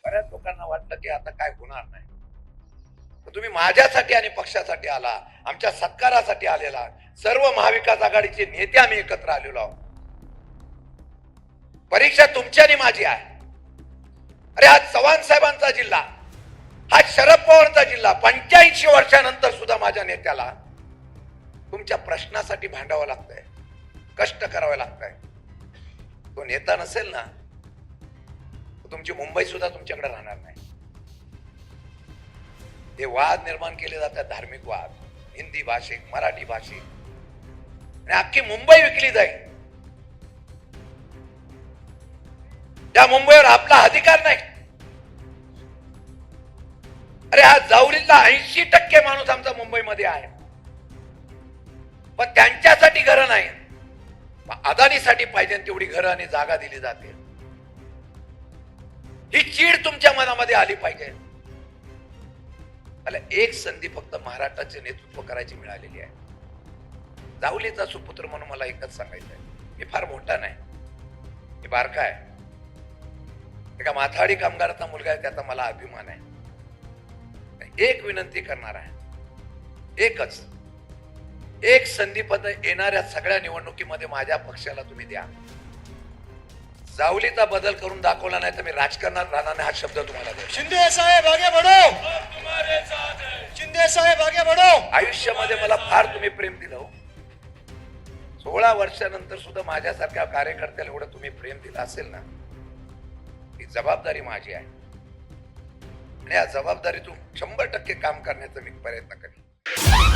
बऱ्याच लोकांना वाटलं की आता काय होणार नाही, पण तुम्ही माझ्यासाठी आणि पक्षासाठी आला, आमच्या सत्कारासाठी आलेला. सर्व महाविकास आघाडीचे नेते आम्ही एकत्र आलेलो आहोत. परीक्षा तुमची आणि माझी आहे. अरे हा चव्हाण साहेबांचा जिल्हा, हा शरद पवारांचा जिल्हा, 85 वर्षानंतर सुद्धा माझ्या नेत्याला तुमच्या प्रश्नासाठी भांडावं लागतंय, कष्ट करावे लागतंय. तो नेता नसेल ना, तुमची मुंबई सुद्धा तुमच्याकडे राहणार नाही. हे वाद निर्माण केले जातात, धार्मिक वाद, हिंदी भाषिक, मराठी भाषिक, आणि अख्खी मुंबई विकली जाईल. त्या मुंबईवर आपला अधिकार नाही. अरे हा जावळीतला 80% माणूस आमचा मुंबईमध्ये आहे, पण त्यांच्यासाठी घरं नाही. अदानीसाठी पाहिजे तेवढी घरं आणि जागा दिली जाते. ही चीड तुमच्या मनामध्ये आली पाहिजे. मला एक संधी फक्त महाराष्ट्राचे नेतृत्व करायची मिळालेली आहे. जावलीचा सुपुत्र म्हणून मला एकच सांगायचं आहे, मी फार मोठा नाही, मी बारका आहे. एका माथाडी कामगाराचा मुलगा आहे, त्याचा मला अभिमान आहे. एक विनंती करणार आहे, एकच एक संधी पद येणाऱ्या सगळ्या निवडणुकीमध्ये माझ्या पक्षाला तुम्ही द्या. जावलीचा बदल करून दाखवला नाही तर मी राजकारणात राहणार नाही, हा शब्द तुम्हाला द्या. शिंदे साहेब आगे बढ़ो, शिंदे साहेब आगे बढ़ो. आयुष्यामध्ये मला फार तुम्ही प्रेम दिलं. 16 वर्षानंतर सुद्धा माझ्यासारख्या कार्यकर्त्याला एवढं तुम्ही प्रेम दिलं असेल ना, ही जबाबदारी माझी आहे, आणि या जबाबदारीतून 100% काम करण्याचा मी प्रयत्न करेन.